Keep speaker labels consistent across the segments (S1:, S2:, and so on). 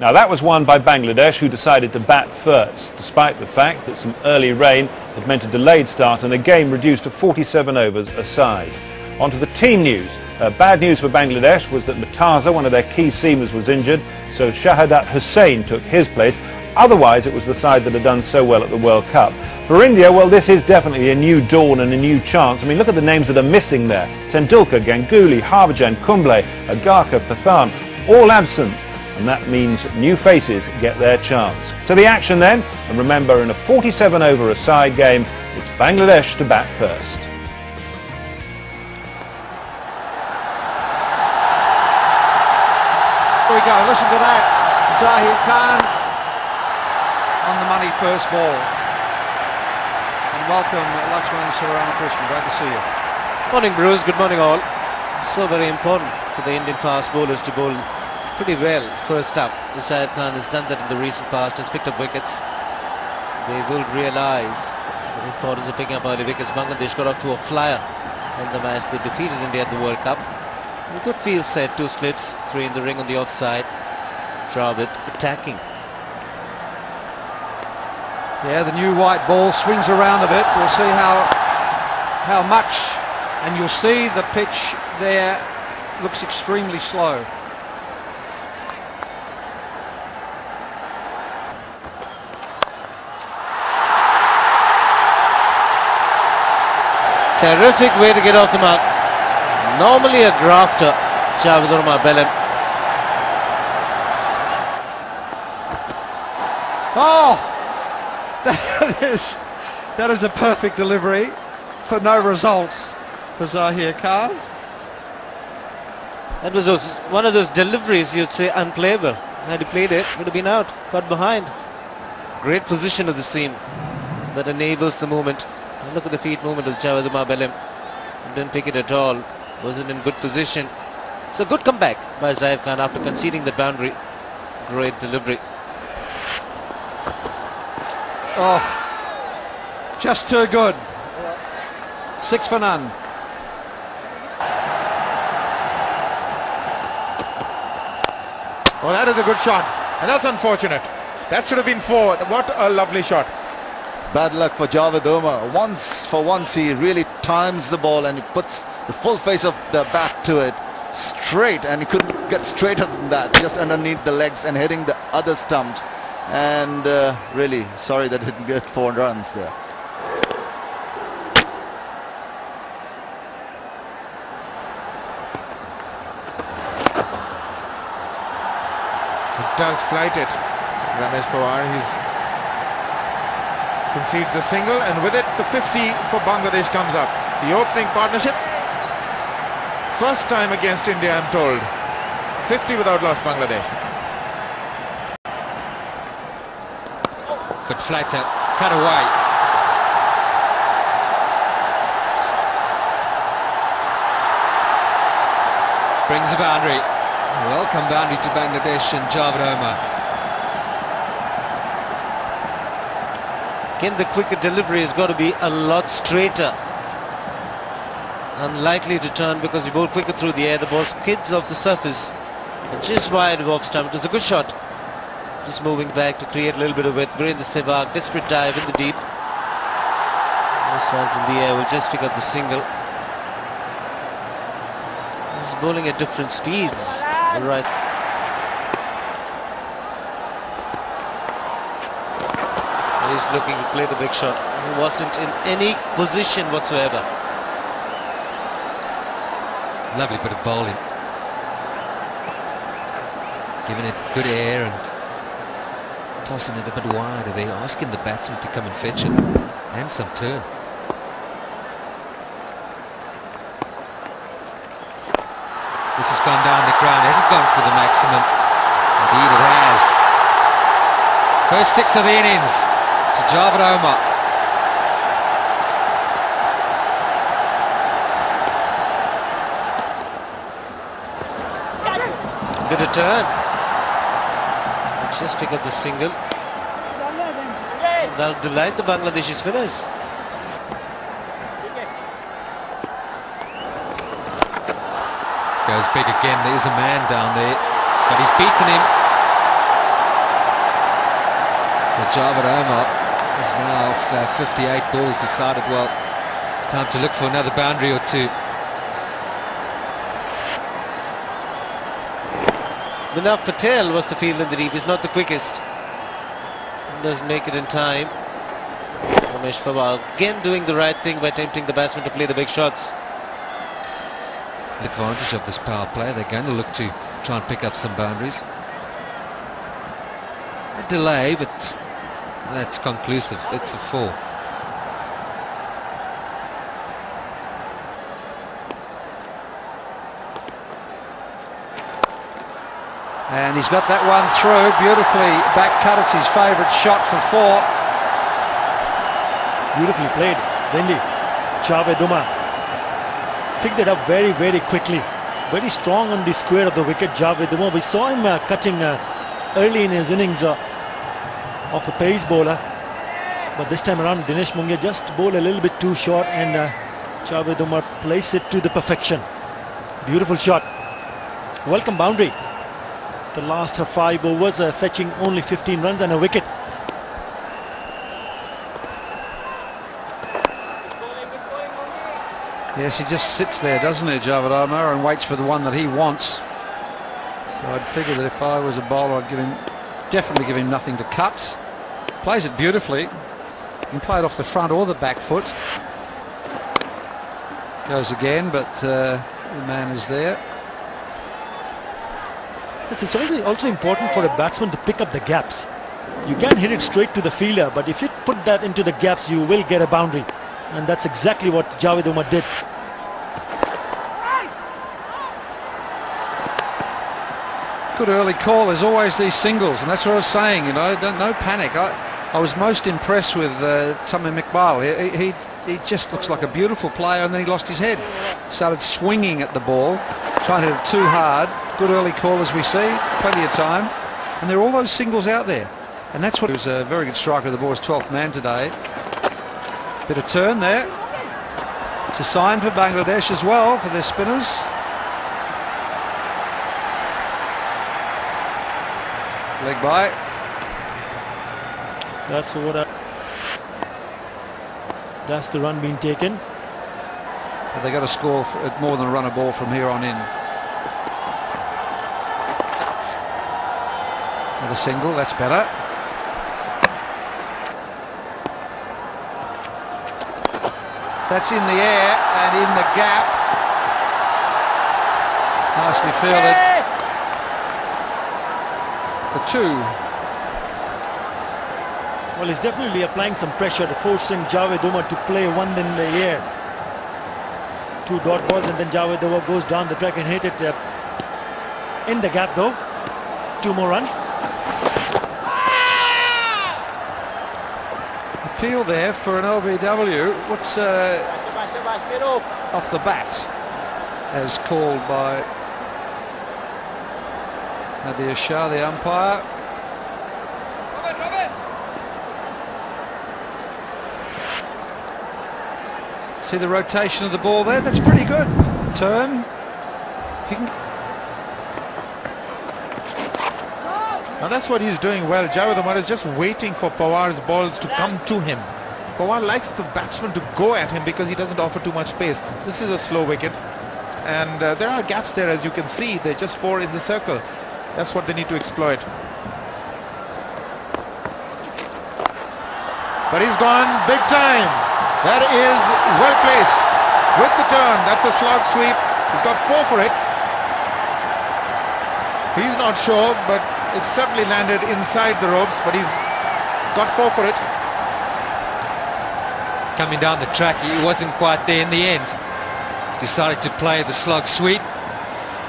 S1: Now that was won by Bangladesh, who decided to bat first, despite the fact that some early rain had meant a delayed start and a game reduced to 47 overs a side. On to the team news. Bad news for Bangladesh was that Murtaza, one of their key seamers, was injured, so Shahadat Hussain took his place. Otherwise, it was the side that had done so well at the World Cup. For India, well, this is definitely a new dawn and a new chance. I mean, look at the names that are missing there. Tendulkar, Ganguly, Harbhajan, Kumble, Agarkar, Pathan, all absent. And that means new faces get their chance. To the action then, and remember, in a 47 over a side game, it's Bangladesh to bat first.
S2: Here we go, listen to that. Zahir Khan on the money first ball. And welcome Lakshman Saramakrishnan, great to see you.
S3: Morning Bruce, good morning all. So very important for the Indian fast bowlers to bowl pretty well first up. Zahir Khan has done that in the recent past, has picked up wickets. They will realise the importance of picking up early wickets. Bangladesh got off to a flyer in the match. They defeated India at the World Cup. A good field set, 2 slips, 3 in the ring on the offside. Dravid attacking.
S2: Yeah, the new white ball swings around a bit. We'll see how much, and you'll see the pitch there looks extremely slow.
S3: Terrific way to get off the mark. Normally a grafter, Javed Belem.
S2: Oh, that is a perfect delivery for no results for Zahir Khan.
S3: That was one of those deliveries you'd say unplayable. Had he played it, would have been out, got behind. Great position of the seam that enables the movement. And look at the feet movement of Javed Belem. Didn't pick it at all. Wasn't in good position. It's a good comeback by Zahir Khan after conceding the boundary. Great delivery.
S2: Oh, just too good. 6 for none.
S4: Oh, that is a good shot, and that's unfortunate. That should have been 4. What a lovely shot.
S5: Bad luck for Javed Umar. For once he really times the ball and he puts the full face of the bat to it straight, and he couldn't get straighter than that, just underneath the legs and hitting the other stumps. And really sorry that he didn't get 4 runs there.
S4: It does flight it. Ramesh Pawar, concedes a single, and with it the 50 for Bangladesh comes up. The opening partnership, first time against India, I'm told. 50 without loss, Bangladesh.
S6: Good flatter, cut away. Brings a boundary. Welcome boundary to Bangladesh and Javed Umar.
S3: Again, the quicker delivery has got to be a lot straighter. Unlikely to turn because you bowl quicker through the air. The ball skids off the surface and just wide of off stump. It was a good shot. Just moving back to create a little bit of width. Virendra Sehwag, desperate dive in the deep. This one's in the air, will just pick up the single. He's bowling at different speeds. Right. He's looking to play the big shot. He wasn't in any position whatsoever.
S6: Lovely bit of bowling. Giving it good air and tossing it a bit wider. They're asking the batsman to come and fetch it. And some turn. This has gone down the ground. Hasn't gone for the maximum. Indeed it has. First 6 of the innings to Javed Umar.
S3: Did a turn. Just pick up the single. That'll delight the Bangladeshi spinners.
S6: Goes big again. There's a man down there, but he's beaten him. So Javed Omar is now off 58 balls, decided, well, it's time to look for another boundary or two.
S3: Munaf Patel was the field in the deep. He's not the quickest. Does make it in time. Ramesh Fawad again doing the right thing by tempting the batsman to play the big shots.
S6: The advantage of this power play, they're going to look to try and pick up some boundaries. A delay, but that's conclusive. It's a 4.
S2: And he's got that one through, beautifully back cut. It's his favourite shot for 4.
S7: Beautifully played, Wendy. Javed Umar picked it up very, very quickly. Very strong on the square of the wicket, Javed Umar. We saw him cutting early in his innings of a pace bowler. But this time around, Dinesh Mungia just bowled a little bit too short, and Javed Umar placed it to the perfection. Beautiful shot. Welcome boundary. The last 5 overs fetching only 15 runs and a wicket.
S2: Yes, he just sits there, doesn't he, Javed Omar, and waits for the one that he wants. So I'd figure that if I was a bowler, I'd definitely give him nothing to cut. Plays it beautifully. You can play it off the front or the back foot. Goes again, but the man is there.
S7: It's also important for a batsman to pick up the gaps. You can hit it straight to the fielder, but if you put that into the gaps, you will get a boundary. And that's exactly what Javed Umar did.
S2: Good early call. There's always these singles, and that's what I was saying, you know, no panic. I was most impressed with Tamim Iqbal. He just looks like a beautiful player, and then he lost his head. Started swinging at the ball, trying to hit it too hard. Good early call, as we see, plenty of time. And there are all those singles out there. And that's what he was a very good striker of the ball, 12th man today. Bit of turn there. It's a sign for Bangladesh as well, for their spinners. Leg by.
S7: That's the run being taken.
S2: But they got to score more than a run a ball from here on in. Another single, that's better. That's in the air and in the gap. Nicely fielded. For 2.
S7: Well, he's definitely applying some pressure to forcing Javed Umar to play one in the air. 2 dot balls, and then Javed Umar goes down the track and hit it in the gap though. 2 more runs.
S2: Appeal there for an LBW. What's off the bat, as called by Nadir Shah, the umpire. See the rotation of the ball there? That's pretty good. Turn. If you can...
S4: Now that's what he's doing well. Javed Umar is just waiting for Pawar's balls to come to him. Pawar likes the batsman to go at him because he doesn't offer too much pace. This is a slow wicket, and there are gaps there, as you can see. They're just 4 in the circle. That's what they need to exploit. But he's gone big time. That is well placed with the turn. That's a slog sweep. He's got 4 for it. He's not sure, but it's certainly landed inside the ropes, but he's got 4 for it.
S6: Coming down the track, he wasn't quite there in the end. Decided to play the slog sweep.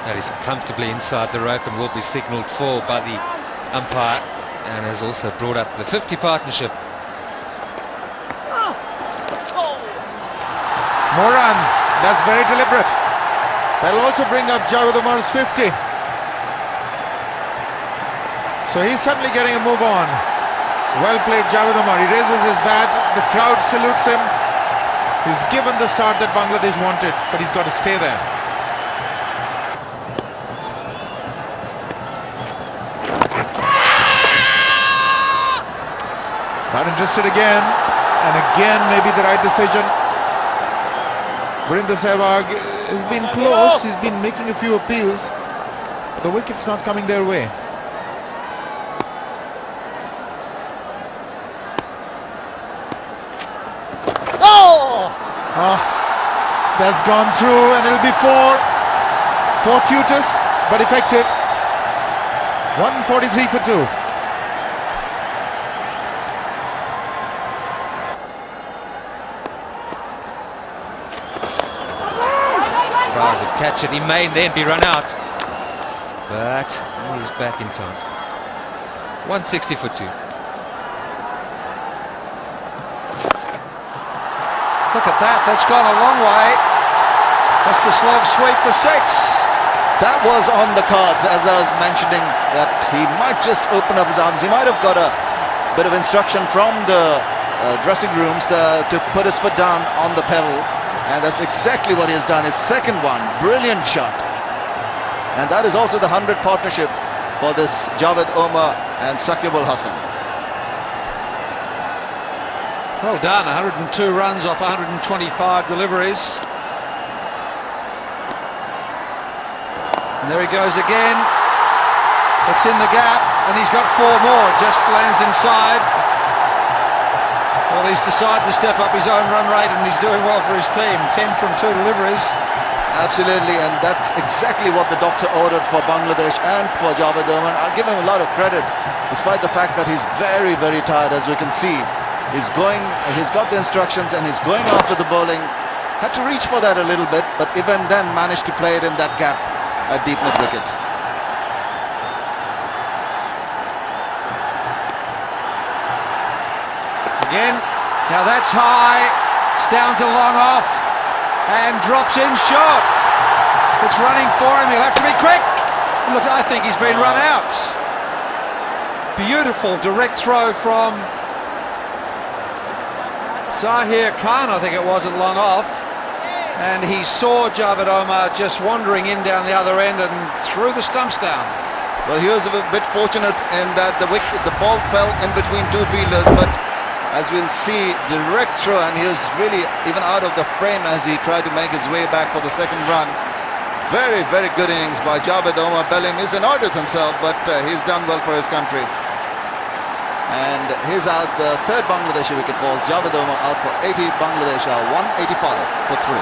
S6: That is comfortably inside the rope and will be signalled for by the umpire, and has also brought up the 50 partnership.
S4: More runs. That's very deliberate. That'll also bring up Javed Umar's 50. So he's suddenly getting a move on. Well played, Javed Umar. He raises his bat. The crowd salutes him. He's given the start that Bangladesh wanted, but he's got to stay there. Not interested again, and again maybe the right decision. Vrinder Sehwag has been close, he's been making a few appeals, but the wicket's not coming their way. That's gone through, and it'll be fortuitous but effective. 143 for 2.
S6: Tries to catch it, he may then be run out, but he's back in time. 160 for 2.
S2: Look at that, that's gone a long way. That's the slog sweep for 6.
S5: That was on the cards, as I was mentioning, that he might just open up his arms. He might have got a bit of instruction from the dressing rooms to put his foot down on the pedal, and that's exactly what he has done. His second one, brilliant shot. And that is also the 100 partnership for this Javed Omar and Shakib Al Hasan.
S2: Well done, 102 runs off 125 deliveries. And there he goes again. It's in the gap, and he's got 4 more. Just lands inside. Well, he's decided to step up his own run rate, and he's doing well for his team. 10 from 2 deliveries.
S5: Absolutely, and that's exactly what the doctor ordered for Bangladesh and for Javed Omar. I give him a lot of credit, despite the fact that he's very, very tired, as we can see. He's got the instructions and he's going after the bowling. Had to reach for that a little bit, but even then managed to play it in that gap at deep mid wicket.
S2: Again, now that's high, it's down to long off, and drops in short. It's running for him, he'll have to be quick. Look, I think he's been run out. Beautiful direct throw from Zahir Khan, I think it was, at long off, and he saw Javed Omar just wandering in down the other end and threw the stumps down.
S5: Well, he was a bit fortunate in that the ball fell in between 2 fielders, but as we'll see, direct throw, and he was really even out of the frame as he tried to make his way back for the second run. Very, very good innings by Javed Omar. Belling is annoyed with himself, but he's done well for his country. And he's out, the 3rd Bangladeshi wicket falls. Javed Omar out for 80, Bangladesh are 185 for 3.